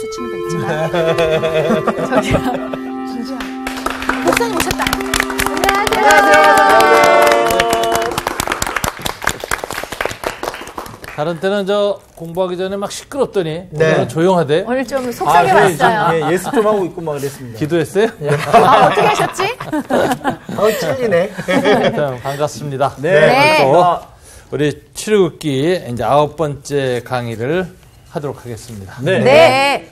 박수 치는 거 있지만 저기요, 진짜 목사님 오셨다. 안녕하세요. 다른 때는 저 공부하기 전에 막 시끄럽더니 오늘은 조용하대. 오늘 좀 속상해 왔어요. 예습 좀 하고 있고 막 그랬습니다. 기도했어요? 어떻게 하셨지? 찔리네. 일단 반갑습니다. 네. 또 우리 출애굽기 이제 9번째 강의를 하도록 하겠습니다. 네.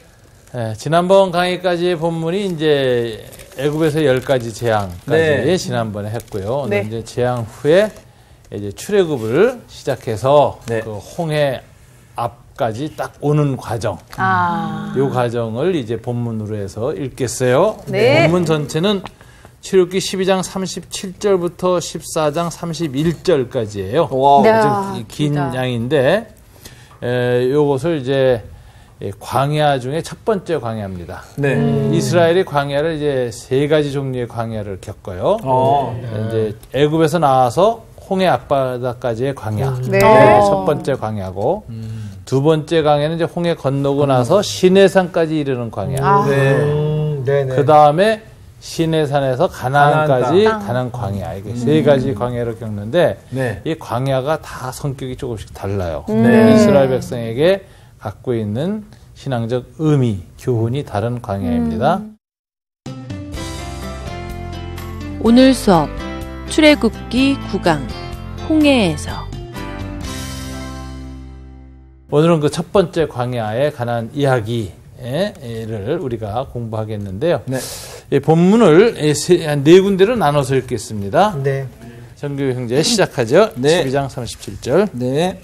지난번 강의까지의 본문이 이제 애굽에서 10가지 재앙까지 지난번에 했고요. 오늘 이제 재앙 후에 이제 출애굽을 시작해서 그 홍해 앞까지 딱 오는 과정. 이 과정을 이제 본문으로 해서 읽겠어요. 본문 전체는 출애굽기 12장 37절부터 14장 31절까지예요. 아주 긴 양인데 요것을 이제 광야 중에 첫 번째 광야입니다. 이스라엘이 광야를 이제 3가지 종류의 광야를 겪어요. 이제 애굽에서 나와서 홍해 앞바다까지의 광야. 첫 번째 광야고, 두 번째 광야는 이제 홍해 건너고 나서 시내산까지 이르는 광야. 그 다음에 시내산에서 가나안까지 가는 광야. 이게 3가지 광야를 겪는데, 이 광야가 다 성격이 조금씩 달라요. 이스라엘 백성에게 갖고 있는 신앙적 의미, 교훈이 다른 광야입니다. 오늘 수업 출애굽기 9강 홍해에서. 오늘은 그 첫 번째 광야에 관한 이야기를 우리가 공부하겠는데요. 이 본문을 한 4군데로 나눠서 읽겠습니다. 정규 형제 시작하죠. 12장 37절.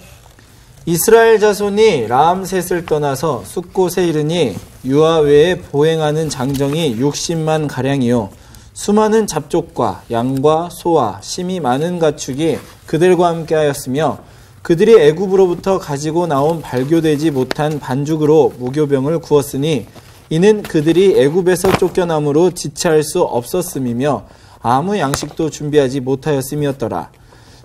이스라엘 자손이 라암셋을 떠나서 숫곳에 이르니 유아 외에 보행하는 장정이 60만 가량이요 수많은 잡족과 양과 소와 심이 많은 가축이 그들과 함께 하였으며 그들이 애굽으로부터 가지고 나온 발교되지 못한 반죽으로 무교병을 구웠으니 이는 그들이 애굽에서 쫓겨남으로 지체할 수 없었음이며 아무 양식도 준비하지 못하였음이었더라.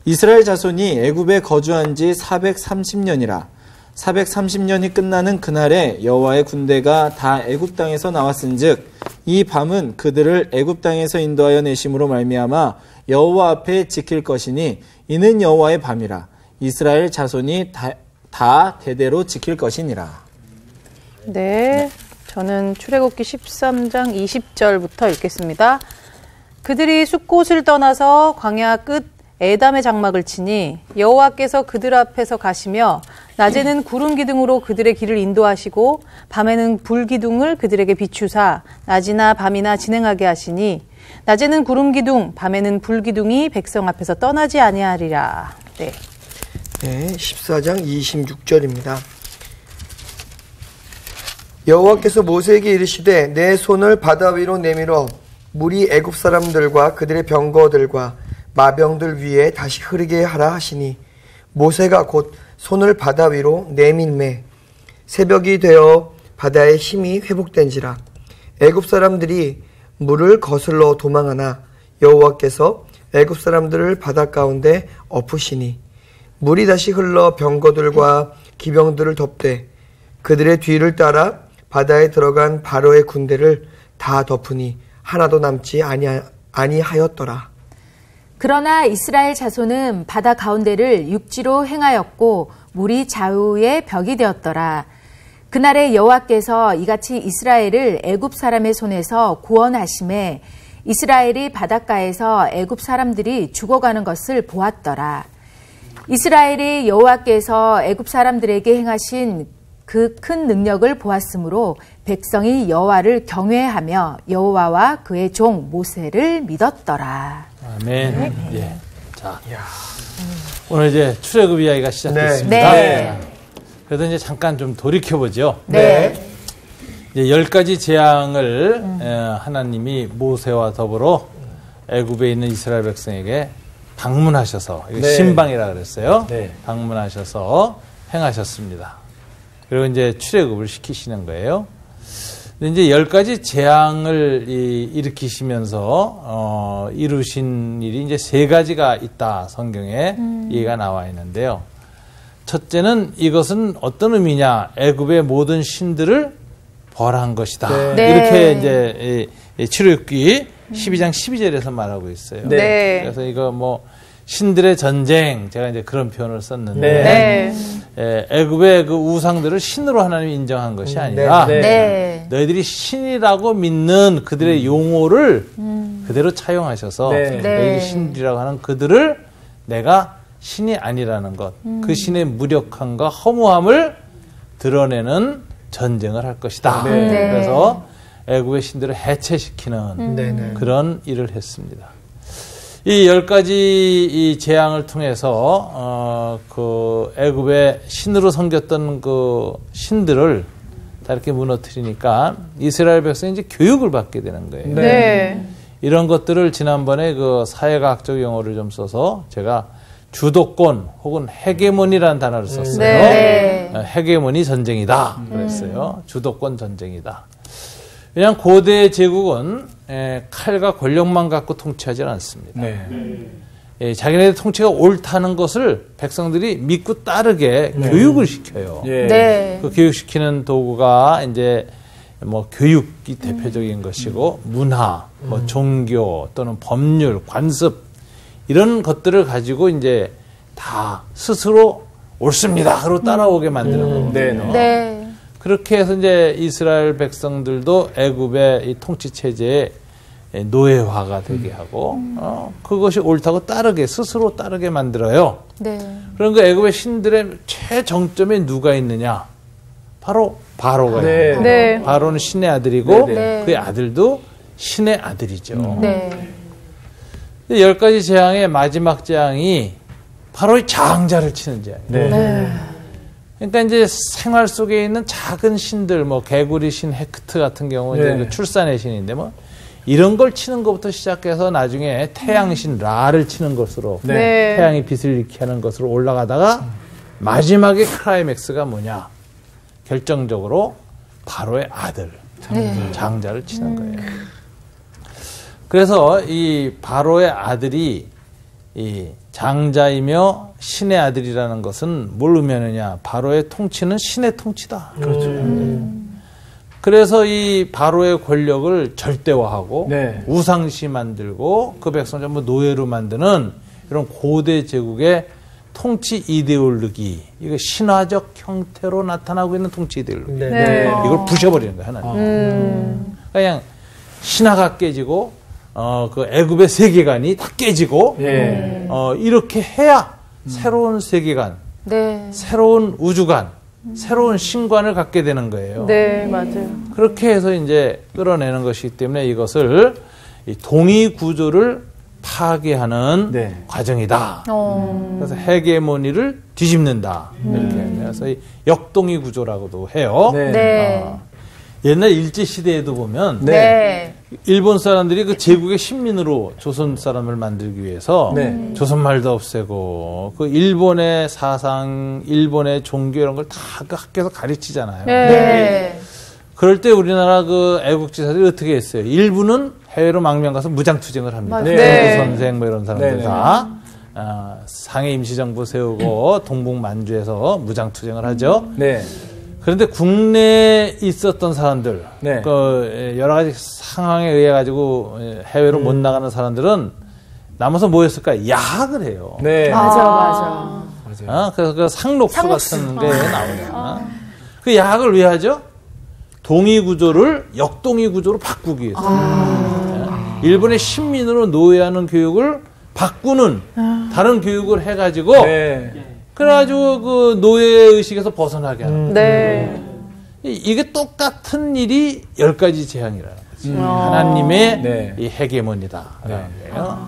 이스라엘 자손이 애굽에 거주한 지 430년이라. 430년이 끝나는 그날에 여호와의 군대가 다 애굽 땅에서 나왔은즉 이 밤은 그들을 애굽 땅에서 인도하여 내심으로 말미암아 여호와 앞에 지킬 것이니 이는 여호와의 밤이라. 이스라엘 자손이 다 대대로 지킬 것이니라. 저는 출애굽기 13장 20절부터 읽겠습니다. 그들이 숫곳을 떠나서 광야 끝 에담의 장막을 치니 여호와께서 그들 앞에서 가시며 낮에는 구름 기둥으로 그들의 길을 인도하시고 밤에는 불 기둥을 그들에게 비추사 낮이나 밤이나 진행하게 하시니 낮에는 구름 기둥 밤에는 불 기둥이 백성 앞에서 떠나지 아니하리라. 14장 26절입니다. 여호와께서 모세에게 이르시되 내 손을 바다 위로 내밀어 물이 애굽 사람들과 그들의 병거들과 마병들 위에 다시 흐르게 하라 하시니 모세가 곧 손을 바다 위로 내밀매 새벽이 되어 바다의 힘이 회복된지라. 애굽 사람들이 물을 거슬러 도망하나 여호와께서 애굽 사람들을 바다 가운데 엎으시니 물이 다시 흘러 병거들과 기병들을 덮되 그들의 뒤를 따라 바다에 들어간 바로의 군대를 다 덮으니 하나도 남지 아니하였더라. 그러나 이스라엘 자손은 바다 가운데를 육지로 행하였고 물이 좌우의 벽이 되었더라. 그날에 여호와께서 이같이 이스라엘을 애굽 사람의 손에서 구원하심에 이스라엘이 바닷가에서 애굽 사람들이 죽어가는 것을 보았더라. 이스라엘이 여호와께서 애굽 사람들에게 행하신 그 큰 능력을 보았으므로 백성이 여호와를 경외하며 여호와와 그의 종 모세를 믿었더라. 아멘. 자, 오늘 이제 출애굽 이야기가 시작됐습니다. 그래도 이제 잠깐 좀 돌이켜보죠. 이제 10가지 재앙을 하나님이 모세와 더불어 애굽에 있는 이스라엘 백성에게 방문하셔서, 신방이라 그랬어요. 방문하셔서 행하셨습니다. 그리고 이제 출애굽을 시키시는 거예요. 근데 이제 10가지 재앙을 일으키시면서 이루신 일이 이제 3가지가 있다, 성경에 얘기가 나와 있는데요. 첫째는 이것은 어떤 의미냐? 애굽의 모든 신들을 벌한 것이다. 네. 이렇게 이제 출애굽기 12장 12절에서 말하고 있어요. 네. 그래서 이거 뭐 신들의 전쟁, 제가 이제 그런 표현을 썼는데 애굽의 그 우상들을 신으로 하나님이 인정한 것이 아니라 너희들이 신이라고 믿는 그들의 용어를 그대로 차용하셔서 너희들이 신이라고 하는 그들을 내가 신이 아니라는 것, 그 신의 무력함과 허무함을 드러내는 전쟁을 할 것이다. 그래서 애굽의 신들을 해체시키는 그런 일을 했습니다. 이 10가지 이 재앙을 통해서 그 애굽의 신으로 섬겼던 그 신들을 다 이렇게 무너뜨리니까 이스라엘 백성이 이제 교육을 받게 되는 거예요. 이런 것들을 지난번에 그 사회과학적 용어를 좀 써서 제가 주도권 혹은 헤게모니라는 단어를 썼어요. 헤게모니 전쟁이다 그랬어요. 주도권 전쟁이다. 왜냐하면 고대 제국은 칼과 권력만 갖고 통치하지 않습니다. 자기네들 통치가 옳다는 것을 백성들이 믿고 따르게 교육을 시켜요. 그 교육시키는 도구가 이제 뭐 교육이 대표적인 것이고 문화, 뭐 종교 또는 법률, 관습 이런 것들을 가지고 이제 다 스스로 옳습니다 하고 따라오게 만드는 거거든요. 그렇게 해서 이제 이스라엘 백성들도 애굽의 이 통치 체제에 노예화가 되게 하고 그것이 옳다고 따르게 스스로 따르게 만들어요. 그런 그 애굽의 신들의 최정점에 누가 있느냐? 바로 바로가 있어요. 바로는 신의 아들이고 그의 아들도 신의 아들이죠. 10가지 재앙의 마지막 재앙이 바로 이 장자를 치는 재앙이에요. 그러니까 이제 생활 속에 있는 작은 신들, 뭐 개구리 신, 헤크트 같은 경우 이제 그 출산의 신인데 뭐 이런 걸 치는 것부터 시작해서 나중에 태양신 라를 치는 것으로 태양이 빛을 잃게 하는 것으로 올라가다가 마지막에 클라이맥스가 뭐냐? 결정적으로 바로의 아들 장자를 치는 거예요. 그래서 이 바로의 아들이 이 장자이며 신의 아들이라는 것은 뭘 의미하느냐? 바로의 통치는 신의 통치다. 그래서 이 바로의 권력을 절대화하고 우상시 만들고 그 백성 전부 노예로 만드는 이런 고대 제국의 통치 이데올로기, 이거 신화적 형태로 나타나고 있는 통치 이데올로기. 이걸 부셔버리는 거예요, 하나님. 그냥 신화가 깨지고 그 애굽의 세계관이 다 깨지고 이렇게 해야 새로운 세계관, 새로운 우주관, 새로운 신관을 갖게 되는 거예요. 맞아요. 그렇게 해서 이제 끌어내는 것이기 때문에 이것을 이 동의 구조를 파괴하는 과정이다. 그래서 헤게모니를 뒤집는다. 이렇게 그래서 이 역동의 구조라고도 해요. 옛날 일제 시대에도 보면 일본 사람들이 그 제국의 식민으로 조선 사람을 만들기 위해서 조선말도 없애고 그 일본의 사상, 일본의 종교 이런 걸 다 그 학교에서 가르치잖아요. 그럴 때 우리나라 그 애국지사들이 어떻게 했어요? 일부는 해외로 망명 가서 무장투쟁을 합니다. 정부 선생 뭐 이런 사람들 다 상해 임시정부 세우고 동북 만주에서 무장투쟁을 하죠. 그런데 국내에 있었던 사람들, 그 여러 가지 상황에 의해 가지고 해외로 못 나가는 사람들은 남아서 뭐 했을까? 야학을 해요. 맞아. 그래서 그 상록수 같은 게 나오냐. 그 야학을 왜 하죠? 동의 구조를 역동의 구조로 바꾸기 위해서. 일본의 신민으로 노예하는 교육을 바꾸는 다른 교육을 해가지고 그래가지고 그 노예 의식에서 벗어나게 하는 거예요. 이게 똑같은 일이 10가지 재앙이라는 거지. 하나님의 이 헤게모니다라는 거예요.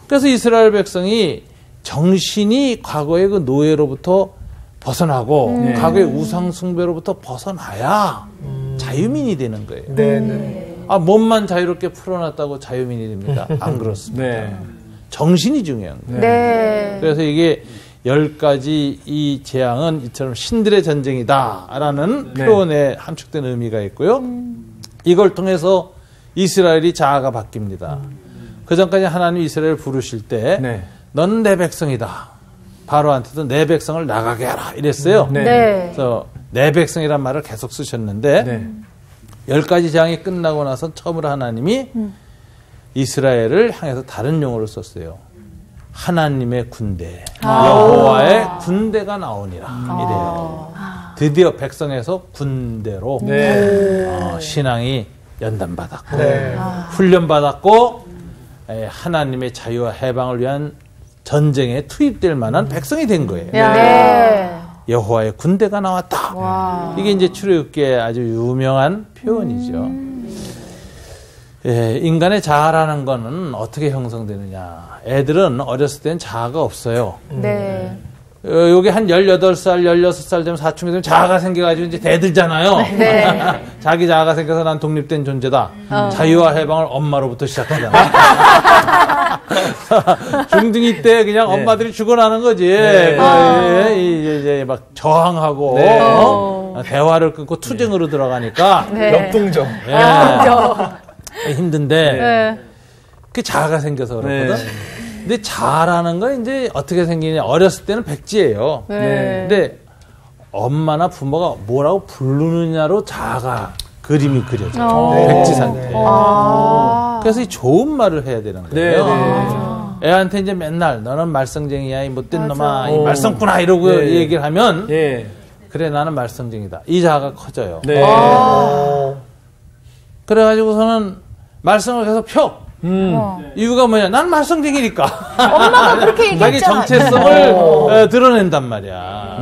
그래서 이스라엘 백성이 정신이 과거의 그 노예로부터 벗어나고 과거의 우상 숭배로부터 벗어나야 자유민이 되는 거예요. 몸만 자유롭게 풀어놨다고 자유민이 됩니까? 안 그렇습니다. 정신이 중요한 거예요. 그래서 이게 10가지 이 재앙은 이처럼 신들의 전쟁이다라는 표현에 함축된 의미가 있고요. 이걸 통해서 이스라엘이 자아가 바뀝니다. 그 전까지 하나님 이스라엘을 부르실 때 너는 내 백성이다. 바로한테도 내 백성을 나가게 하라 이랬어요. 그래서 내 백성이란 말을 계속 쓰셨는데 10가지 재앙이 끝나고 나서 처음으로 하나님이 이스라엘을 향해서 다른 용어를 썼어요. 하나님의 군대, 여호와의 군대가 나오니라 이래요. 드디어 백성에서 군대로 신앙이 연단받았고 훈련받았고 하나님의 자유와 해방을 위한 전쟁에 투입될 만한 백성이 된 거예요. 여호와의 군대가 나왔다. 이게 이제 출애굽기의 아주 유명한 표현이죠. 인간의 자아라는 거는 어떻게 형성되느냐. 애들은 어렸을 땐 자아가 없어요. 여기 한 18살, 16살 되면 사춘기 되면 자아가 생겨가지고 이제 대들잖아요. 자기 자아가 생겨서 난 독립된 존재다. 자유와 해방을 엄마로부터 시작하잖아. 중등이 때 그냥 엄마들이 죽어나는 거지. 이제 막 저항하고 대화를 끊고 투쟁으로 들어가니까 역동적. 힘든데 그 자아가 생겨서 그렇거든. 근데 자아라는 건 이제 어떻게 생기냐. 어렸을 때는 백지예요. 근데 엄마나 부모가 뭐라고 부르느냐로 자아가 그림이 그려져요. 백지 상태. 그래서 이 좋은 말을 해야 되는 거예요. 애한테 이제 맨날 너는 말썽쟁이야, 이 못된 놈아, 이 말썽꾼아 이러고 얘기를 하면 그래 나는 말썽쟁이다. 이 자아가 커져요. 그래가지고서는 말썽을 계속 펴. 이유가 뭐냐? 난 말썽쟁이니까. 엄마가 그렇게 얘기했잖아. 자기 정체성을 드러낸단 말이야.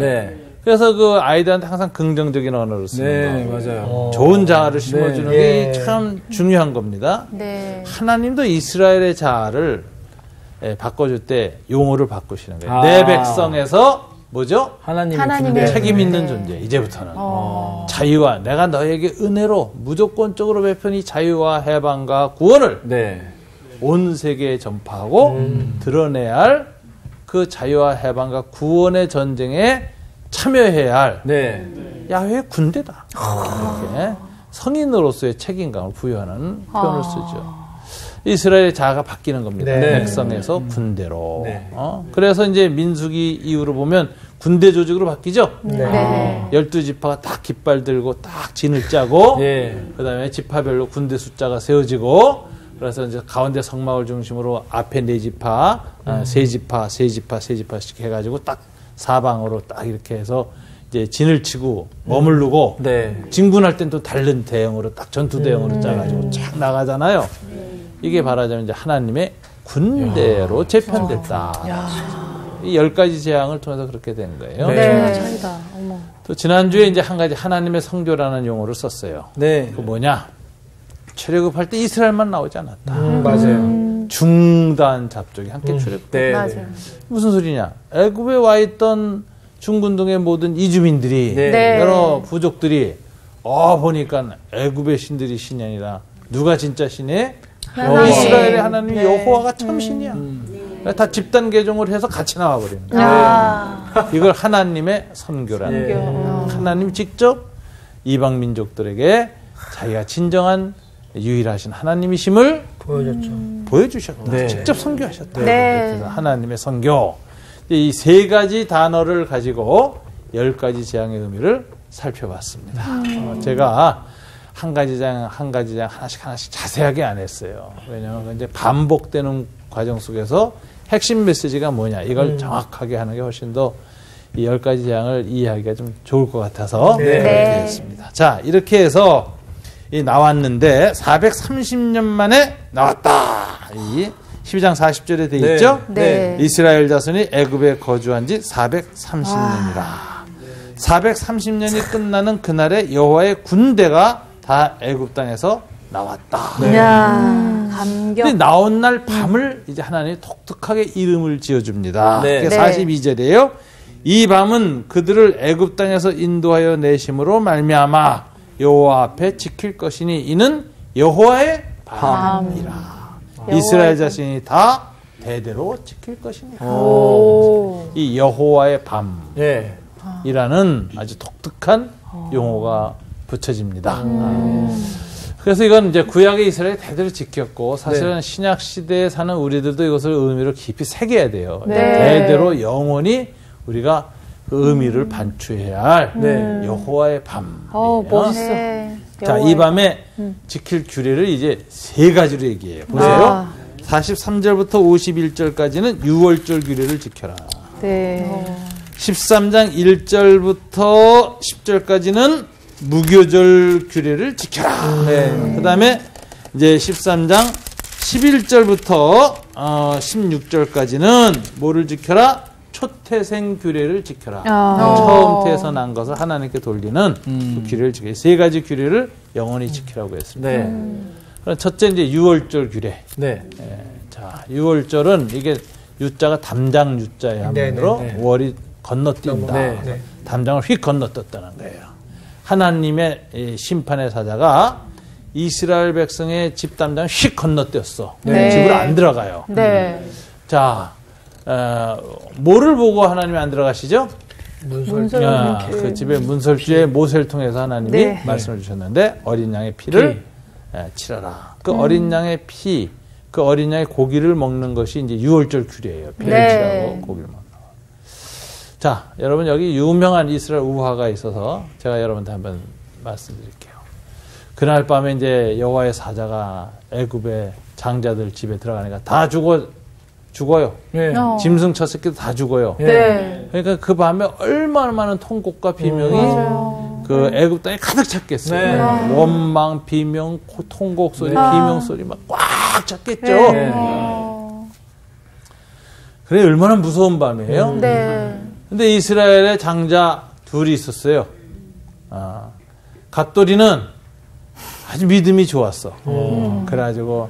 그래서 그 아이들한테 항상 긍정적인 언어를 쓰는 거. 맞아요. 좋은 자아를 심어주는 게 참 중요한 겁니다. 하나님도 이스라엘의 자아를 바꿔줄 때 용어를 바꾸시는 거예요. 내 백성에서 뭐죠? 하나님의 책임 있는 존재. 이제부터는 자유와 내가 너에게 은혜로 무조건적으로 베푼 이 자유와 해방과 구원을 온 세계에 전파하고 드러내야 할 그 자유와 해방과 구원의 전쟁에 참여해야 할 야훼의 군대다. 이렇게 성인으로서의 책임감을 부여하는 표현을 쓰죠. 이스라엘의 자아가 바뀌는 겁니다. 백성에서 군대로. 그래서 이제 민수기 이후로 보면 군대 조직으로 바뀌죠. 12지파가 딱 깃발 들고 딱 진을 짜고 그 다음에 지파별로 군대 숫자가 세워지고 그래서 이제 가운데 성막을 중심으로 앞에 4지파, 3지파씩 해가지고 딱 사방으로 딱 이렇게 해서 이제 진을 치고 머무르고 진군할 땐 또 다른 대형으로 딱 전투 대형으로 짜가지고 쫙 나가잖아요. 이게 말하자면 이제 하나님의 군대로 재편됐다. 이 10가지 재앙을 통해서 그렇게 된 거예요. 차이다. 어머. 또 지난주에 이제 한 가지 하나님의 성교라는 용어를 썼어요. 그 뭐냐? 출애굽할 때 이스라엘만 나오지 않았다. 맞아요. 중단 잡족이 함께 출애굽. 맞아요. 무슨 소리냐? 애굽에 와 있던 중근동의 모든 이주민들이 여러 부족들이 보니까 애굽의 신들이 신이 아니라 누가 진짜 신이에요? 이스라엘의 하나님 여호와가 참 신이야. 다 집단 개종을 해서 같이 나와버리는 거예요. 이걸 하나님의 선교라는 거예요. 하나님 직접 이방 민족들에게 자기가 진정한 유일하신 하나님이심을 보여주셨다. 직접 선교하셨다. 그래서 하나님의 선교. 이 3가지 단어를 가지고 10가지 재앙의 의미를 살펴봤습니다. 제가 한 가지 장 하나씩 자세하게 안 했어요. 왜냐하면 이제 반복되는 과정 속에서 핵심 메시지가 뭐냐 이걸 정확하게 하는 게 훨씬 더 이 10가지 재앙을 이해하기가 좀 좋을 것 같아서 그렇게 했습니다. 자, 이렇게 해서 나왔는데 430년 만에 나왔다. 이 12장 40절에 돼 있죠? 이스라엘 자손이 애굽에 거주한 지 430년이라. 430년이 끝나는 그날에 여호와의 군대가 다 애굽 땅에서 나왔다. 감격. 근데 나온 날 밤을 이제 하나님이 독특하게 이름을 지어줍니다. 그게 42절이에요. 이 밤은 그들을 애굽 땅에서 인도하여 내심으로 말미암아 여호와 앞에 지킬 것이니 이는 여호와의 밤이라. 이스라엘 자신이 다 대대로 지킬 것이니라. 이 여호와의 밤이라는 아주 독특한 용어가 붙여집니다. 그래서 이건 이제 구약의 이스라엘이 대대로 지켰고 사실은 신약 시대에 사는 우리들도 이것을 의미를 깊이 새겨야 돼요. 대대로 영원히 우리가 그 의미를 반추해야 할 여호와의 밤. 멋있어. 자, 이 밤에 지킬 규례를 이제 세 가지로 얘기해요. 보세요. 43절부터 51절까지는 유월절 규례를 지켜라. 네. 13장 1절부터 10절까지는 무교절 규례를 지켜라. 그 다음에 이제 13장 11절부터 16절까지는 뭐를 지켜라? 초태생 규례를 지켜라. 처음 태에서 난 것을 하나님께 돌리는 그 규례를 지켜라. 세 가지 규례를 영원히 지키라고 했습니다. 그럼 첫째 이제 유월절 규례. 자, 유월절은 이게 유자가 담장 유자의 한문으로 월이 건너뛴다. 담장을 휙 건너뛰었다는 거예요. 하나님의 심판의 사자가 이스라엘 백성의 집 담장을 휙 건너뛰었어. 집으로 안 들어가요. 자, 뭐를 보고 하나님이 안 들어가시죠? 문설. 그 집에 문설주의 모세를 통해서 하나님이 말씀을 주셨는데 어린 양의 피를 치러라. 그 어린 양의 피, 그 어린 양의 고기를 먹는 것이 이제 유월절 규례예요. 피를 치라고 고기를 먹는 거. 자, 여러분 여기 유명한 이스라엘 우화가 있어서 제가 여러분한테 한번 말씀드릴게요. 그날 밤에 이제 여호와의 사자가 애굽의 장자들 집에 들어가니까 다 죽어요. 짐승 첫 새끼도 다 죽어요. 그러니까 그 밤에 얼마나 많은 통곡과 비명이 그 애굽 땅에 가득 찼겠어요. 원망, 비명, 통곡 소리, 비명 소리 막 꽉 찼겠죠. 그래 얼마나 무서운 밤이에요. 근데 이스라엘의 장자 둘이 있었어요. 갓돌이는 아주 믿음이 좋았어. 그래가지고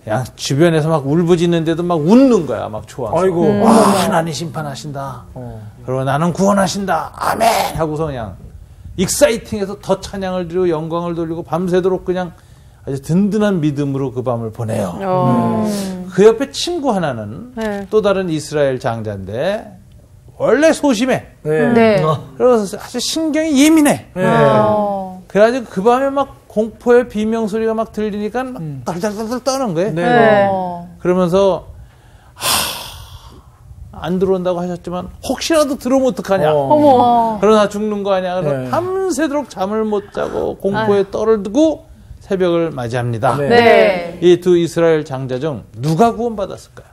그냥 주변에서 막 울부짖는데도 막 웃는 거야. 막 좋아서. 아이고. 하나님 심판하신다. 그리고 나는 구원하신다. 아멘! 하고서 그냥 익사이팅해서 더 찬양을 드리고 영광을 돌리고 밤새도록 그냥 아주 든든한 믿음으로 그 밤을 보내요. 그 옆에 친구 하나는 또 다른 이스라엘 장자인데 원래 소심해. 그래서 아주 신경이 예민해. 그래가지고 그 밤에 막 공포의 비명 소리가 막 들리니까 막 달달달달 떠는 거예요. 그러면서 안 들어온다고 하셨지만 혹시라도 들어오면 어떡하냐. 그러나 죽는 거 아니야. 그래서 밤새도록 잠을 못 자고 공포에 떨을 두고 새벽을 맞이합니다. 이 두 이스라엘 장자 중 누가 구원받았을까요?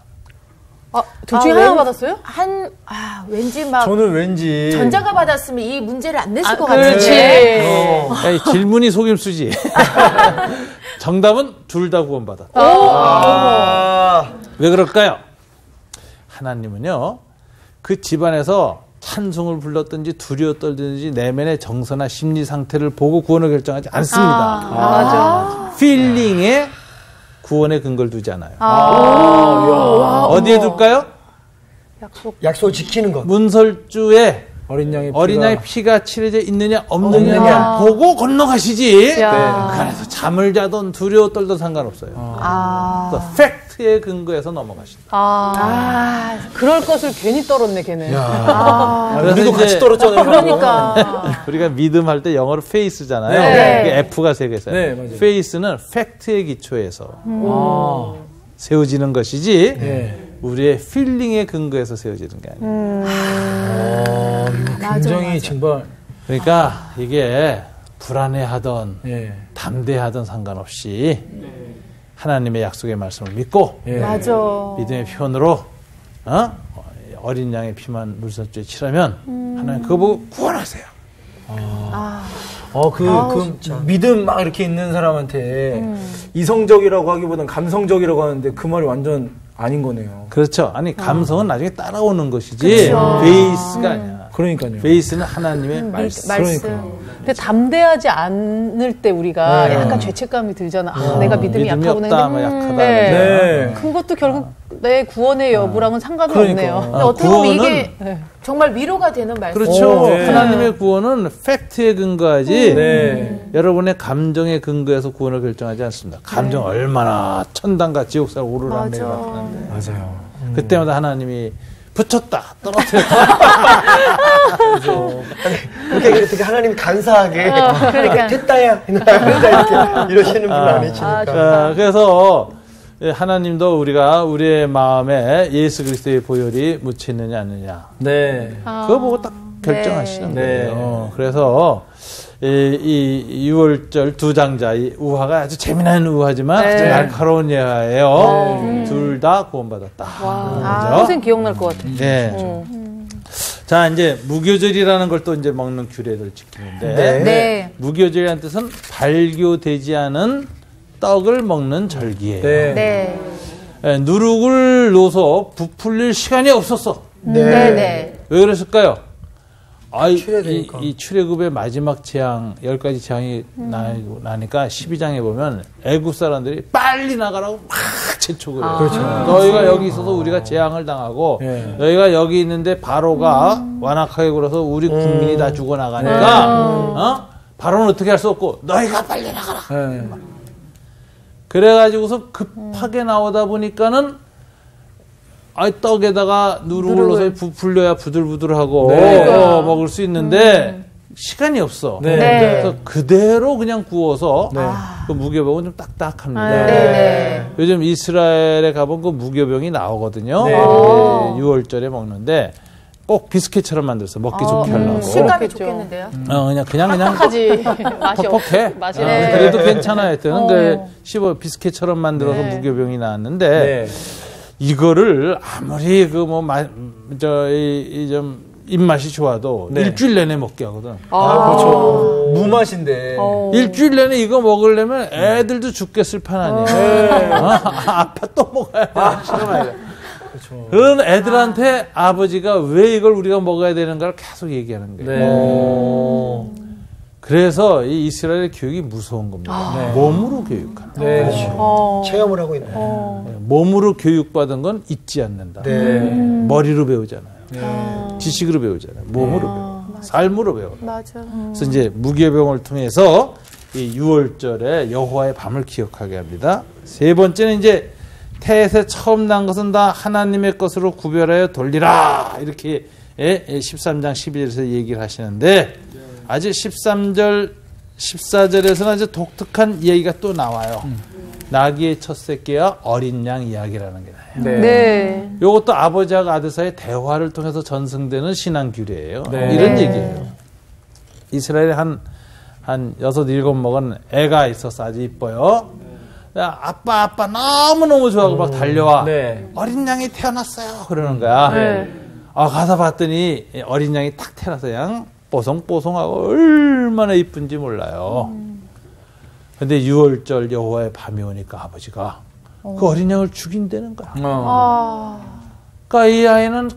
둘 중에 하나 받았어요? 왠지 막. 저는 왠지. 전자가 받았으면 이 문제를 안 냈을 것 그렇지. 같은데. 질문이 속임수지. 정답은 둘 다 구원받았다. 왜 그럴까요? 하나님은요, 그 집안에서 찬송을 불렀든지 두려워 떨든지 내면의 정서나 심리 상태를 보고 구원을 결정하지 않습니다. 맞아. 필링에 구원의 근거를 두지 않아요. 어디에 둘까요? 약속 지키는 것. 문설주에 어린 양의 피가 칠해져 있느냐 없느냐 보고 건너가시지. 그래서 잠을 자던 두려워 떨던 상관없어요. 그래서 팩트에 근거해서 넘어가신다. 그럴 것을 괜히 떨었네, 걔는. 우리도 같이 떨었잖아요. 그러니까. 우리가 믿음할 때 영어로 faith잖아요. 그게 F가 세 개 있어요. faith는 팩트의 기초에서 세워지는 것이지 우리의 필링에 근거해서 세워지는 게 아니에요. 굉장히 정말. 그러니까 이게 불안해하던 담대하던 상관없이 하나님의 약속의 말씀을 믿고 믿음의 표현으로 어린 양의 피만 물설주에 칠하면 하나님 그거 보고 구원하세요. 그 믿음 막 이렇게 있는 사람한테 이성적이라고 하기보다는 감성적이라고 하는데 그 말이 완전 아닌 거네요. 그렇죠. 아니 감성은 나중에 따라오는 것이지 베이스가 아니야. 그러니까요. 베이스는 하나님의 말씀. 근데 담대하지 않을 때 우리가 약간 죄책감이 들잖아. 내가 믿음이 약하구나. 없다, 뭐 약하다. 그것도 결국 내 구원의 여부랑은 상관은 없네요. 근데 어떻게 보면 이게 정말 위로가 되는 말씀. 그렇죠. 하나님의 구원은 팩트에 근거하지 여러분의 감정에 근거해서 구원을 결정하지 않습니다. 감정 얼마나 천당과 지옥사를 오르락 내리락 하는데. 맞아요. 그때마다 하나님이 붙였다, 떨어뜨렸다. 그렇게 하나님이 간사하게 그러니까. 됐다야 이렇게 이러시는 분 아니시니까. 그래서 하나님도 우리가 우리의 마음에 예수 그리스도의 보혈이 묻혀 있느냐 않느냐. 그거 보고 딱 결정하시는 거예요. 그래서 이 6월절 두 장자 이 우화가 아주 재미난 우화지만 아주 날카로운 예화예요. 둘 다 구원받았다. 평생 기억날 것 같아요. 네. 자, 이제 무교절이라는 걸 또 이제 먹는 규례를 지키는데 무교절이라는 뜻은 발교되지 않은 떡을 먹는 절기예요. 네. 누룩을 넣어서 부풀릴 시간이 없었어. 네. 왜 그랬을까요? 출애되니까. 이 출애굽의 마지막 재앙, 10가지 재앙이 나니까 12장에 보면 애굽 사람들이 빨리 나가라고 막 재촉을 해요. 그렇죠. 너희가 여기 있어서 우리가 재앙을 당하고 너희가 여기 있는데 바로가 완악하게 굴어서 우리 국민이 다 죽어나가니까 바로는 어떻게 할 수 없고 너희가 빨리 나가라. 그래가지고서 급하게 나오다 보니까는 떡에다가 누룩을 넣어서 부풀려야 부들부들하고 먹을 수 있는데 시간이 없어. 그래서 그대로 그냥 구워서 그 무교병은 좀 딱딱합니다. 요즘 이스라엘에 가본 그 무교병이 나오거든요. 6월절에 먹는데 꼭 비스켓처럼 만들어서 먹기 좋게 하려고. 식감이 좋겠는데요? 그냥 하지. 맛이 퍽퍽해. 맛이 그래도 괜찮아요. 하여튼 씹어 비스켓처럼 만들어서 무교병이 나왔는데 이거를 아무리 좀 입맛이 좋아도 일주일 내내 먹게 하거든. 그렇죠. 무맛인데. 일주일 내내 이거 먹으려면 애들도 죽겠을 판 아니에요. 아빠 또 먹어야 돼. 그렇죠. 그런 애들한테 아버지가 왜 이걸 우리가 먹어야 되는가를 계속 얘기하는 거예요. 그래서 이 이스라엘의 교육이 무서운 겁니다. 몸으로 교육하는 거예요. 체험을 하고 있는. 몸으로 교육받은 건 잊지 않는다. 머리로 배우잖아요. 지식으로 배우잖아요. 몸으로 배워. 삶으로 배워. 맞아. 그래서 이제 무교병을 통해서 이 6월절에 여호와의 밤을 기억하게 합니다. 세 번째는 이제 태에서 처음 난 것은 다 하나님의 것으로 구별하여 돌리라. 이렇게 13장 12절에서 얘기를 하시는데 아직 13절, 14절에서는 아주 독특한 얘기가 또 나와요. 나귀의 첫 새끼와 어린 양 이야기라는 게 나와요. 이것도 아버지와 아들 사이의 대화를 통해서 전승되는 신앙 규례예요. 이런 얘기예요. 이스라엘에 한 6, 7 먹은 애가 있어서 아주 이뻐요. 아빠 너무너무 좋아하고 막 달려와. 어린 양이 태어났어요. 그러는 거야. 가서 봤더니 어린 양이 탁 태어나서 그냥 뽀송뽀송하고 얼마나 이쁜지 몰라요. 근데 6월절 여호와의 밤이 오니까 아버지가 그 어린 양을 죽인다는 거야. 그러니까 이 아이는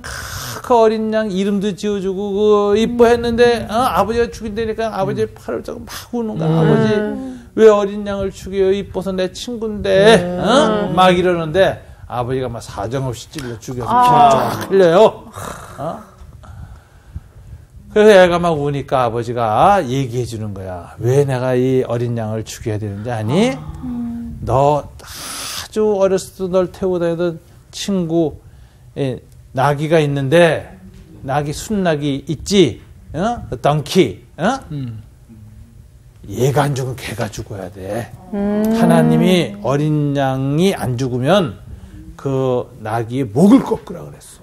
그 어린 양 이름도 지어주고 이뻐했는데 아버지가 죽인다니까 아버지의 팔을 잡고 막 우는 거야. 아버지 왜 어린 양을 죽여요? 이뻐서 내 친구인데 막 이러는데 아버지가 막 사정없이 찔러 죽여서 피를 쫙 흘려요. 그래서 애가 막 우니까 아버지가 얘기해 주는 거야. 왜 내가 이 어린 양을 죽여야 되는지 아니? 너 아주 어렸을 때 널 태우고 다니던 친구 나귀가 있는데 순나귀 있지? 덩키. 얘가 안 죽으면 걔가 죽어야 돼. 하나님이 어린 양이 안 죽으면 그 나귀의 목을 꺾으라 그랬어.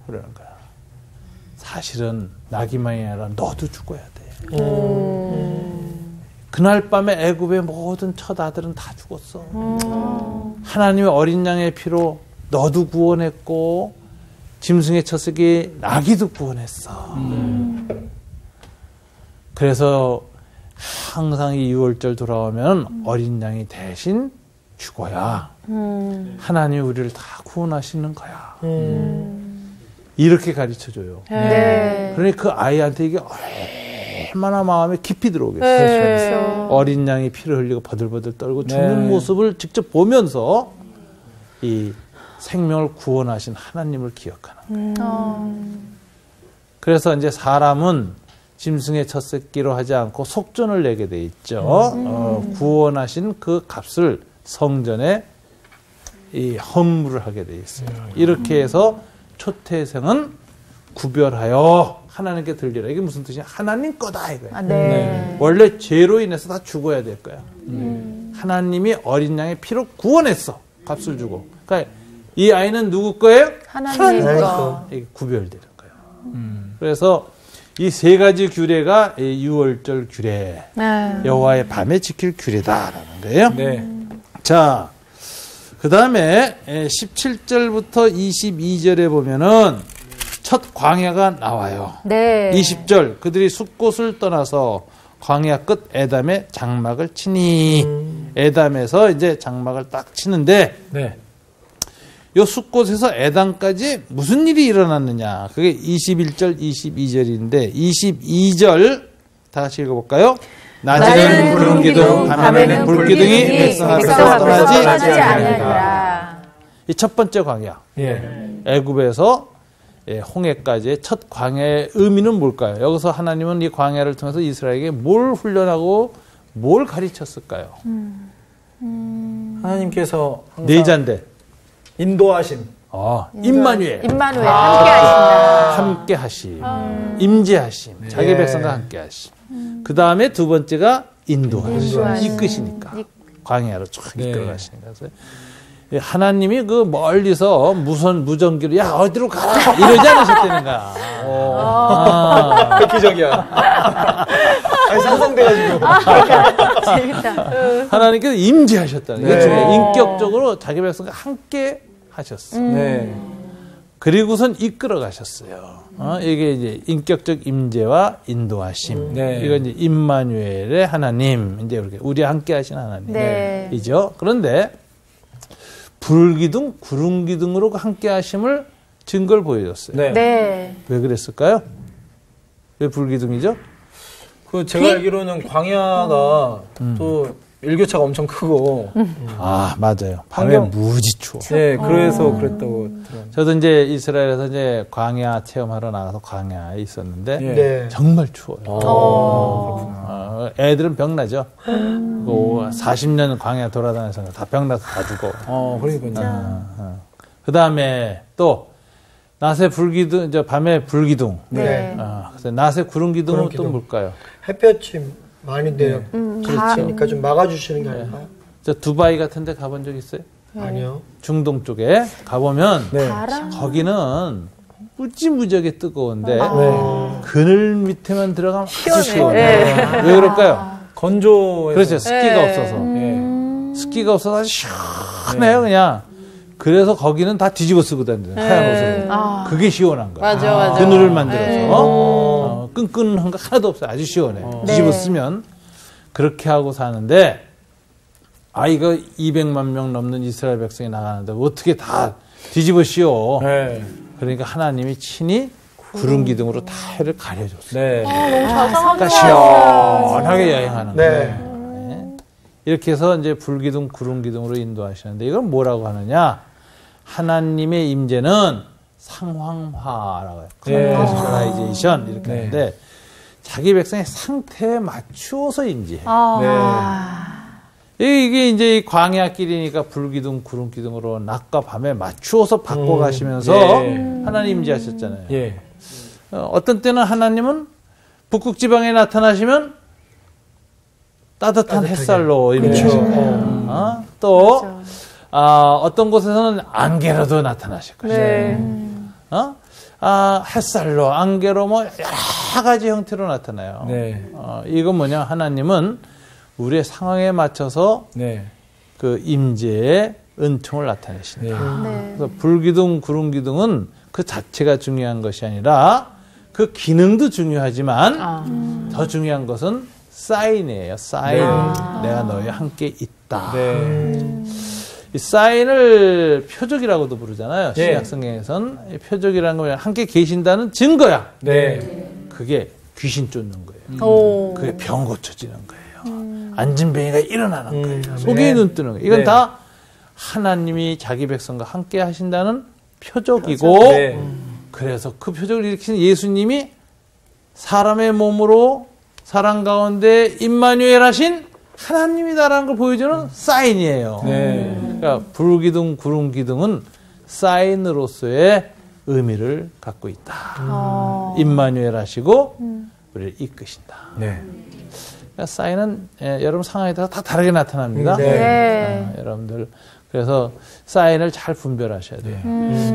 그러는 거야. 사실은 나귀만이 아니라 너도 죽어야 돼. 그날 밤에 애굽의 모든 첫 아들은 다 죽었어. 하나님의 어린 양의 피로 너도 구원했고 짐승의 첫 새끼 나귀도 구원했어. 그래서 항상 이 6월절 돌아오면 어린 양이 대신 죽어야 하나님이 우리를 다 구원하시는 거야. 이렇게 가르쳐줘요. 그러니 그 아이한테 이게 얼마나 마음에 깊이 들어오겠어요. 어린 양이 피를 흘리고 버들버들 떨고 죽는 모습을 직접 보면서 이 생명을 구원하신 하나님을 기억하는 거예요. 그래서 이제 사람은 짐승의 첫 새끼로 하지 않고 속전을 내게 돼 있죠. 구원하신 그 값을 성전에 이 헌물을 하게 돼 있어요. 이렇게 해서 초태생은 구별하여 하나님께 들리라. 이게 무슨 뜻이냐? 하나님 거다 이거예요. 원래 죄로 인해서 다 죽어야 될 거야. 하나님이 어린 양의 피로 구원했어. 값을 주고. 그러니까 이 아이는 누구 거예요? 하나님 거. 이게 구별되는 거예요. 그래서 이 세 가지 규례가 유월절 규례, 여호와의 밤에 지킬 규례다라는 거예요. 네. 자, 그 다음에 17절부터 22절에 보면은 첫 광야가 나와요. 네. 20절 그들이 숫곳을 떠나서 광야 끝 에담에 장막을 치니 에담에서 이제 장막을 딱 치는데 네. 요 숫곳에서 에담까지 무슨 일이 일어났느냐? 그게 21절, 22절인데 22절 다 같이 읽어볼까요? 낮에는 구름 기둥, 밤에는 불 기둥이 백성 앞에서 떠나지 아니하리라. 이 첫 번째 광야. 예. 애굽에서 홍해까지의 첫 광야의 의미는 뭘까요? 여기서 하나님은 이 광야를 통해서 이스라엘에게 뭘 훈련하고 뭘 가르쳤을까요? 하나님께서 내자인데 인도하심. 임마누엘. 임마누엘 함께 하신다. 함께 하심. 임재하심. 자기 백성과 함께 하심. 그 다음에 두 번째가 인도하심. 이끄시니까. 광야로 쫙 이끌어가시니까. 그래서 하나님이 그 멀리서 무전기로 야 어디로 가라 이러지 않으셨다는 거야. 획기적이야. 아니 상상돼가지고. 재밌다. 하나님께서 임재하셨다는 거예요. 네. 인격적으로 자기 백성과 함께 하셨어요. 네. 그리고선 이끌어 가셨어요. 이게 이제 인격적 임재와 인도하심. 네. 이건 이제 임마누엘의 하나님, 이제 이렇게 우리와 함께 하신 하나님이죠. 네. 그런데 불기둥, 구름기둥으로 함께 하심을 증거를 보여줬어요. 네. 네. 왜 그랬을까요? 왜 불기둥이죠? 그 제가 알기로는 광야가 또 일교차가 엄청 크고. 맞아요. 밤에 무지 추워. 네, 그래서 그랬다고 들어요. 저도 이제 이스라엘에서 이제 광야 체험하러 나가서 광야에 있었는데 네. 정말 추워요. 애들은 병나죠. 40년 광야 돌아다녀서 다 병나서 다 죽어. 그러니까요. 그 다음에 또 낮에 불기둥, 이제 밤에 불기둥. 네. 그래서 낮에 구름기둥은 또 구름기둥. 뭘까요? 햇볕이 많이 내리니까 좀 막아주시는 게 아닐까요? 저 두바이 같은 데 가본 적 있어요? 아니요. 중동 쪽에 가보면 네. 거기는 무지무지하게 뜨거운데 네. 그늘 밑에만 들어가면 아주 시원해. 왜 그럴까요? 건조해서. 그렇죠. 습기가 없어서. 습기가 없어서 아주 시원해요, 그냥. 그래서 거기는 다 뒤집어 쓰고 다니는 하얀 옷을. 그게 시원한 거야. 맞아. 그늘을 만들어서. 끈끈한 거 하나도 없어요. 아주 시원해. 뒤집어 쓰면. 그렇게 하고 사는데, 이거 200만 명 넘는 이스라엘 백성이 나가는데 어떻게 다 뒤집어 씌워. 네. 그러니까 하나님이 친히 구름 기둥으로 다 해를 가려줬어요. 네. 그러니까 시원하게 여행하는 네. 거예요. 이렇게 해서 이제 불기둥, 구름 기둥으로 인도하시는데 이건 뭐라고 하느냐? 하나님의 임재는 상황화라고 해요. 컨텍스츄얼라이제이션 이렇게 하는데 자기 백성의 상태에 맞추어서 임재해요. 이게 이제 이 광야길이니까 불기둥, 구름 기둥으로 낮과 밤에 맞추어서 바꿔가시면서 하나님 임재하셨잖아요. 예. 어떤 때는 하나님은 북극 지방에 나타나시면 따뜻한 햇살로 임재하시고 또 어떤 곳에서는 안개로도 나타나실 것이에요. 햇살로, 안개로 뭐 여러 가지 형태로 나타나요. 네. 이건 뭐냐? 하나님은 우리의 상황에 맞춰서 그 임재의 은총을 나타내신다. 그래서 불기둥, 구름기둥은 그 자체가 중요한 것이 아니라 그 기능도 중요하지만 더 중요한 것은 사인이에요. 사인. 내가 너희와 함께 있다. 이 사인을 표적이라고도 부르잖아요. 신약성경에서는 표적이라는 거는 함께 계신다는 증거야. 그게 귀신 쫓는 거예요. 그게 병 고쳐지는 거예요. 앉은 병이가 일어나는 거예요. 속이 눈 뜨는 거예요. 이건 다 하나님이 자기 백성과 함께 하신다는 표적이고 그래서 그 표적을 일으키신 예수님이 사람의 몸으로 사람 가운데 임마누엘 하신 하나님이다라는 걸 보여주는 사인이에요. 그러니까 불기둥, 구름기둥은 사인으로서의 의미를 갖고 있다. 임마누엘 하시고 우리를 이끄신다. 그러니까 사인은 여러분 상황에 따라 다 다르게 나타납니다. 여러분들 그래서 사인을 잘 분별하셔야 돼요.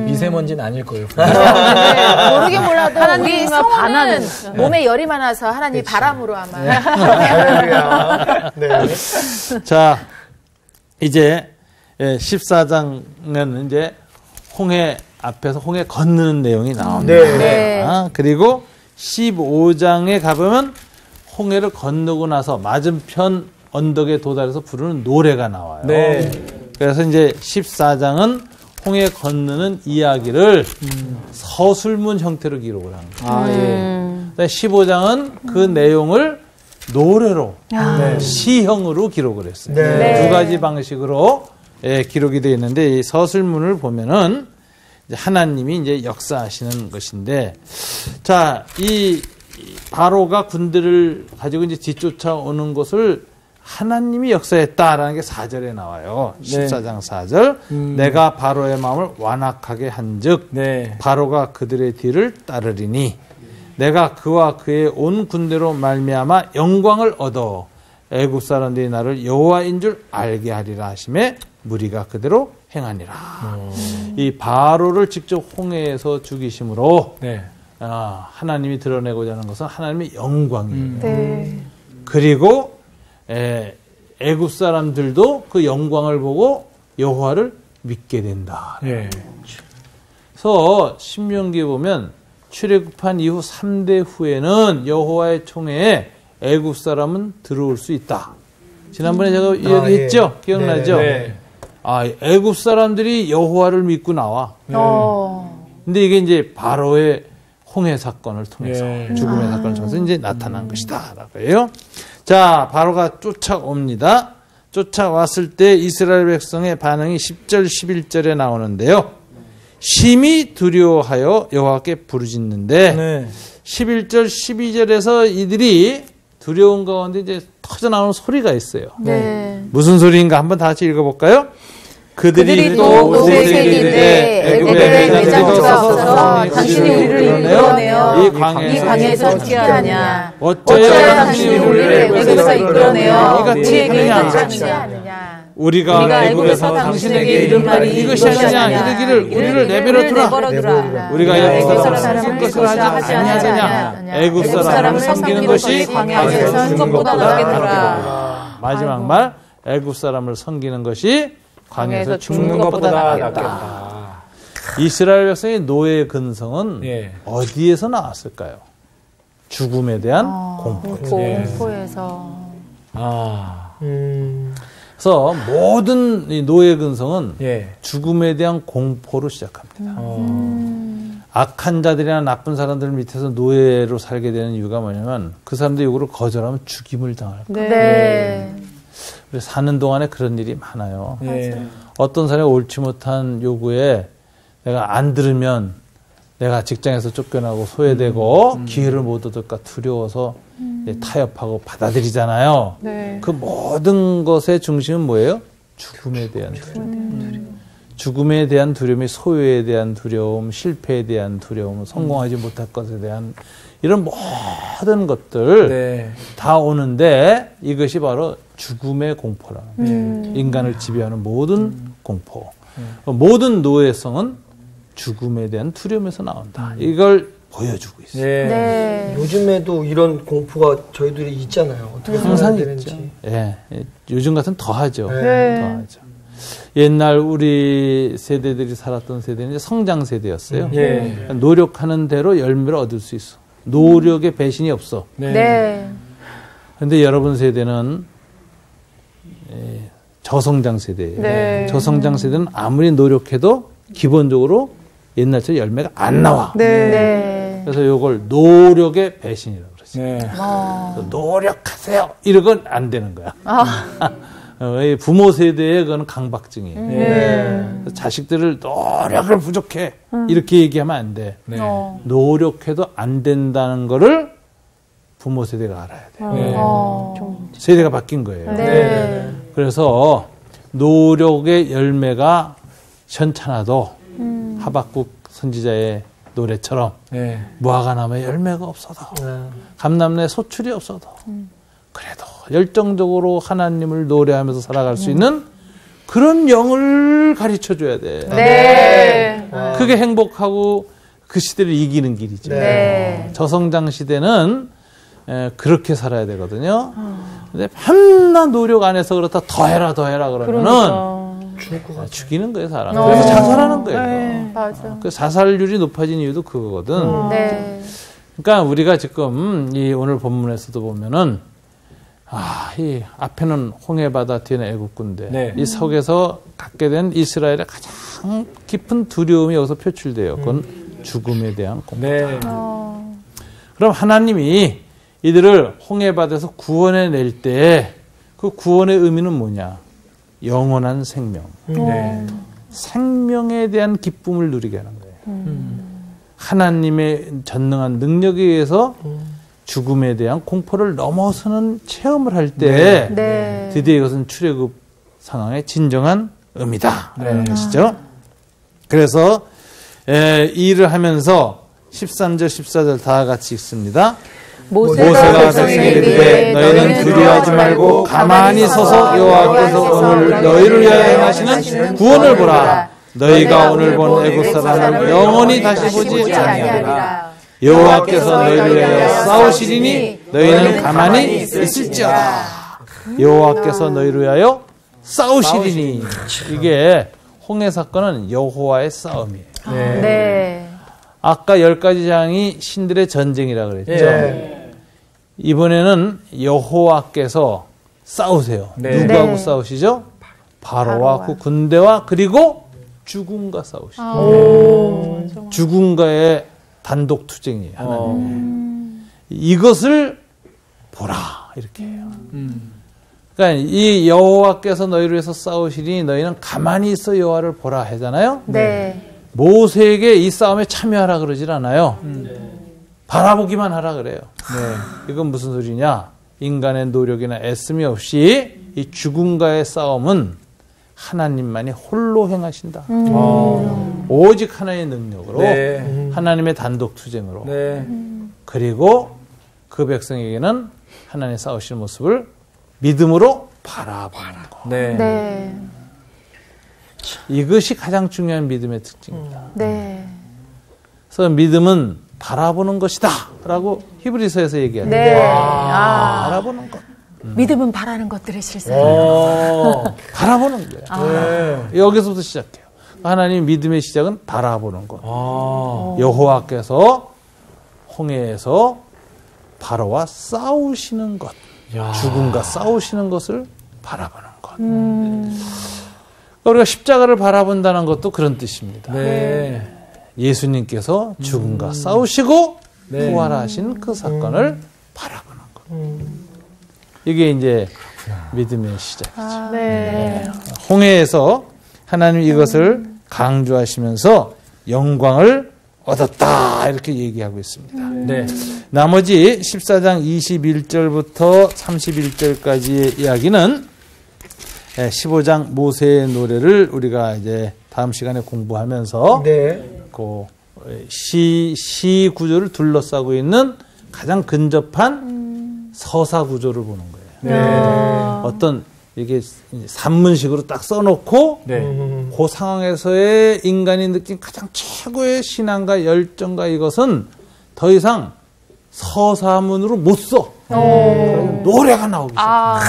미세먼지는 아닐 거예요. 모르긴 몰라도 우리 성은 몸에 열이 많아서 하나님 바람으로 아마. 네. 자, 이제 14장은 이제 홍해 앞에서 홍해 건너는 내용이 나옵니다. 네. 그리고 15장에 가보면 홍해를 건너고 나서 맞은편 언덕에 도달해서 부르는 노래가 나와요. 네. 그래서 이제 14장은 홍해 건너는 이야기를 서술문 형태로 기록을 합니다. 15장은 그 내용을 노래로, 시형으로 기록을 했어요. 네. 두 가지 방식으로 기록이 되어 있는데 이 서술문을 보면은 이제 하나님이 이제 역사하시는 것인데, 자, 이 바로가 군대를 가지고 이제 뒤쫓아오는 것을 하나님이 역사했다라는 게 4절에 나와요. 14장 4절. 내가 바로의 마음을 완악하게 한즉 바로가 그들의 뒤를 따르리니 내가 그와 그의 온 군대로 말미암아 영광을 얻어 애굽 사람들이 나를 여호와인 줄 알게 하리라 하심에 무리가 그대로 행하니라. 이 바로를 직접 홍해에서 죽이심으로 하나님이 드러내고자 하는 것은 하나님의 영광이에요. 그리고 애굽 사람들도 그 영광을 보고 여호와를 믿게 된다. 그래서 신명기에 보면 출애굽한 이후 3대 후에는 여호와의 총회에 애굽 사람은 들어올 수 있다. 지난번에 제가 이야기했죠? 기억나죠? 애굽 사람들이 여호와를 믿고 나와. 근데 이게 이제 바로의 홍해 사건을 통해서 죽음의 사건을 통해서 이제 나타난 것이다. 라고 해요. 자, 바로가 쫓아옵니다. 쫓아왔을 때 이스라엘 백성의 반응이 10절, 11절에 나오는데요. 심히 두려워하여 여호와께 부르짖는데 11절, 12절에서 이들이 두려운 가운데 이제 터져나오는 소리가 있어요. 무슨 소리인가 한번 다 같이 읽어볼까요? 그들이 또 모세에게 이르되 애굽에 매장지가 없어서 당신이 우리를 이끌어내어 이 광야에서 죽게 하느냐 어찌하여 당신이 우리를 애굽에서 이끌어내어 우리에게 하느냐 우리가 애굽에서 당신에게 이른 말이 이것이 아니냐 이르기를 우리를 내버려 두라 우리가 애굽 사람을 쏠 것을 하지 아니하느냐 애굽 사람을 섬기는 것이 광야에서 죽는 것보다 낫겠노라. 마지막 말 애굽 사람을 섬기는 것이 광야에서 죽는 것보다 낫겠다. 이스라엘 백성의 노예 근성은 어디에서 나왔을까요? 죽음에 대한 공포에서. 그래서 모든 이 노예 근성은 죽음에 대한 공포로 시작합니다. 악한 자들이나 나쁜 사람들 밑에서 노예로 살게 되는 이유가 뭐냐면 그 사람들의 요구를 거절하면 죽임을 당할 거예요. 사는 동안에 그런 일이 많아요. 어떤 사람이 옳지 못한 요구에 내가 안 들으면 내가 직장에서 쫓겨나고 소외되고 기회를 못 얻을까 두려워서 타협하고 받아들이잖아요. 그 모든 것의 중심은 뭐예요? 죽음에 대한 두려움. 죽음에 대한 두려움이 소외에 대한 두려움, 실패에 대한 두려움, 성공하지 못할 것에 대한 이런 모든 것들 다 오는데 이것이 바로 죽음의 공포라는 인간을 지배하는 모든 공포. 모든 노예성은 죽음에 대한 두려움에서 나온다. 이걸 보여주고 있어요. 요즘에도 이런 공포가 저희들이 있잖아요. 어떻게 항상 살아야 있죠. 되는지. 요즘 같은 더하죠. 더하죠. 옛날 우리 세대들이 살았던 세대는 이제 성장 세대였어요. 노력하는 대로 열매를 얻을 수 있어. 노력에 배신이 없어. 그런데 여러분 세대는 저성장 세대예요. 저성장 세대는 아무리 노력해도 기본적으로 옛날처럼 열매가 안 나와. 그래서 이걸 노력의 배신이라고 그러죠. 노력하세요. 이러건 안 되는 거야. 부모 세대의 그건 강박증이에요. 자식들을 노력을 부족해. 이렇게 얘기하면 안 돼. 노력해도 안 된다는 거를 부모 세대가 알아야 돼요. 세대가 바뀐 거예요. 그래서 노력의 열매가 현찮아도 하박국 선지자의 노래처럼 무화과 나무에 열매가 없어도 감람나무에 소출이 없어도 그래도 열정적으로 하나님을 노래하면서 살아갈 수 있는 그런 영을 가르쳐줘야 돼. 네. 그게 행복하고 그 시대를 이기는 길이죠. 네. 저성장 시대는 그렇게 살아야 되거든요. 근데 밤낮 노력 안 해서 그렇다 더해라 그러면은 죽이는 거예요, 사람. 그래서 자살하는 거예요. 네. 맞아. 그 자살률이 높아진 이유도 그거거든. 네. 그러니까 우리가 지금 이 오늘 본문에서도 보면은 이 앞에는 홍해바다, 뒤에는 애국군대. 네. 이 속에서 갖게 된 이스라엘의 가장 깊은 두려움이 여기서 표출돼요. 그건 죽음에 대한 공포. 네. 그럼 하나님이 이들을 홍해바다에서 구원해 낼 때 그 구원의 의미는 뭐냐? 영원한 생명. 네. 생명에 대한 기쁨을 누리게 하는 거예요. 하나님의 전능한 능력에 의해서 죽음에 대한 공포를 넘어서는 체험을 할 때 네. 드디어 이것은 출애굽 상황의 진정한 의미다. 라는 것이죠. 그래서 이 일을 하면서 13절, 14절 다 같이 읽습니다. 모세가 백성에게 이르되 너희는 두려워하지 말고 가만히 서서 여호와께서 오늘 너희를 위하여 행하시는 구원을 보라. 너희가 오늘 본 애국 사람을 영원히 다시 보지 아니하리라. 여호와께서 너희를 위하여 싸우시리니 너희는 가만히 있을지어다. 여호와께서 너희를 위하여 싸우시리니. 이게 홍해 사건은 여호와의 싸움이에요. 네. 아까 10가지 장이 신들의 전쟁이라 그랬죠. 이번에는 여호와께서 싸우세요. 누구하고 싸우시죠? 바로와 그 군대와 그리고 죽음과 싸우시죠. 죽음과의 단독 투쟁이에요. 하나님. 이것을 보라 이렇게 해요. 그러니까 이 여호와께서 너희를 위해서 싸우시니 너희는 가만히 있어 여호와를 보라 하잖아요. 네. 모세에게 이 싸움에 참여하라 그러질 않아요. 바라보기만 하라 그래요. 이건 무슨 소리냐? 인간의 노력이나 애씀이 없이 이 죽음과의 싸움은 하나님만이 홀로 행하신다. 오직 하나의 능력으로 하나님의 단독 투쟁으로 그리고 그 백성에게는 하나님의 싸우시는 모습을 믿음으로 바라보는 거. 네. 이것이 가장 중요한 믿음의 특징입니다. 네. 그래서 믿음은 바라보는 것이다 라고 히브리서에서 얘기하죠. 네. 바라보는 것. 믿음은 바라는 것들의 실상이에요. 바라보는 거예요. 여기서부터 시작해요. 하나님 믿음의 시작은 바라보는 것. 여호와께서 홍해에서 바로와 싸우시는 것. 죽음과 싸우시는 것을 바라보는 것. 우리가 십자가를 바라본다는 것도 그런 뜻입니다. 예수님께서 죽음과 싸우시고 부활하신 그 사건을 바라보는 것. 이게 이제 믿음의 시작이죠. 홍해에서 하나님 이것을 강조하시면서 영광을 얻었다 이렇게 얘기하고 있습니다. 나머지 14장 21절부터 31절까지의 이야기는 15장 모세의 노래를 우리가 이제 다음 시간에 공부하면서 그 시 구조를 둘러싸고 있는 가장 근접한 서사 구조를 보는 거예요. 어떤 이게 산문식으로 딱 써놓고 그 상황에서의 인간이 느낀 가장 최고의 신앙과 열정과 이것은 더 이상 서사문으로 못 써. 노래가 나오기 시작해요.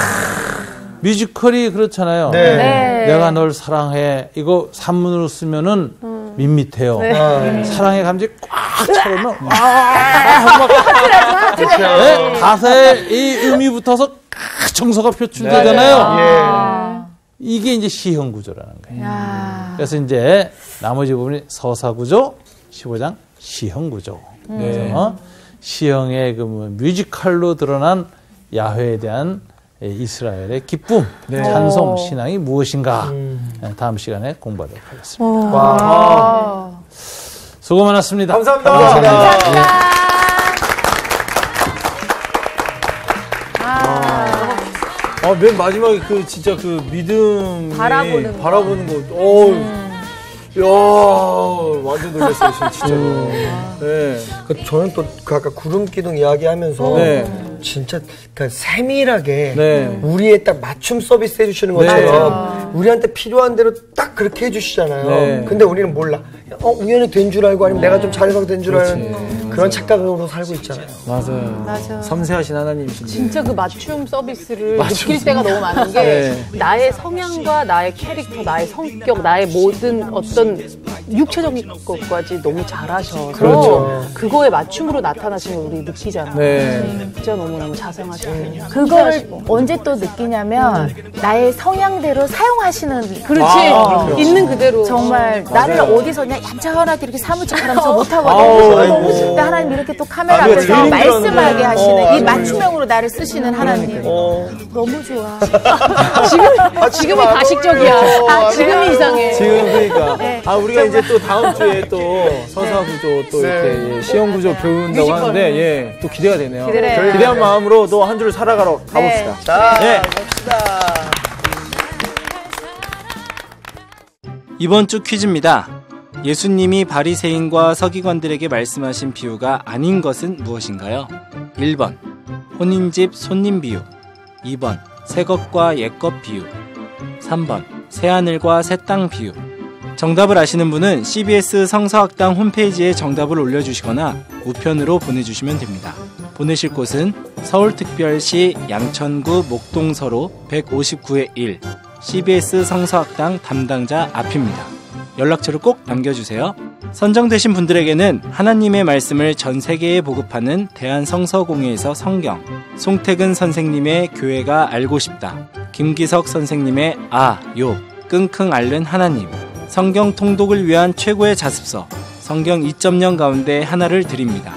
뮤지컬이 그렇잖아요. 내가 널 사랑해. 이거 산문으로 쓰면은 밋밋해요. 사랑의 감정이 꽉 차오르면 가사에 이 음이 붙어서 정서가 표출되잖아요. 이게 이제 시형 구조라는 거예요. 그래서 이제 나머지 부분이 서사 구조, 15장 시형 구조. 시형의 그 뮤지컬로 드러난 야훼에 대한 이스라엘의 기쁨, 찬송, 신앙이 무엇인가 다음 시간에 공부하도록 하겠습니다. 수고 많았습니다. 감사합니다. 맨 마지막에 그 진짜 그 믿음 바라보는 거. 야 완전 놀랐어요 진짜로. 저는 또 그 아까 구름 기둥 이야기하면서 진짜 그러니까 세밀하게 우리의 딱 맞춤 서비스 해주시는 것처럼 우리한테 필요한 대로 딱 그렇게 해주시잖아요. 근데 우리는 몰라. 우연히 된 줄 알고 아니면 내가 좀 잘해서 된 줄 아는 그런 착각으로 살고 있잖아요. 맞아요. 섬세하신 하나님이신데. 진짜 그 맞춤 서비스를 느낄 때가 너무 많은 게 나의 성향과 나의 캐릭터, 나의 성격, 나의 모든 어떤 육체적인 것까지 너무 잘하셔서 그렇죠. 그거에 맞춤으로 나타나시는 걸 우리 느끼잖아요. 진짜 너무너무 자상하시네요. 그걸 언제 또 느끼냐면 나의 성향대로 사용하시는 그렇지. 있는 그대로. 정말 나를 어디서 그냥 얌전하게 이렇게 사무직하면서 못하거든요. 근데 하나님 이렇게 또 카메라 앞에서 말씀하게 하시는 이 맞춤형으로 나를 쓰시는 하나님. 너무 좋아. 지금이 가식적이야. 지금이 이상해. 지금 그러니까 우리가 이제 또 다음 주에 또 서사 구조 또 이렇게 시험 구조 배운다고 하는데 또 기대가 되네요. 기대한 마음으로 또 한 주를 살아가러 가봅시다. 자, 봅시다. 이번 주 퀴즈입니다. 예수님이 바리새인과 서기관들에게 말씀하신 비유가 아닌 것은 무엇인가요? 1번 혼인집 손님 비유, 2번 새것과 옛것 비유, 3번 새하늘과 새 땅 비유. 정답을 아시는 분은 CBS 성서학당 홈페이지에 정답을 올려주시거나 우편으로 보내주시면 됩니다. 보내실 곳은 서울특별시 양천구 목동서로 159-1 CBS 성서학당 담당자 앞입니다. 연락처를 꼭 남겨주세요. 선정되신 분들에게는 하나님의 말씀을 전 세계에 보급하는 대한성서공회에서 성경, 송태근 선생님의 교회가 알고 싶다, 김기석 선생님의 끙끙 앓는 하나님, 성경 통독을 위한 최고의 자습서 성경 2.0 가운데 하나를 드립니다.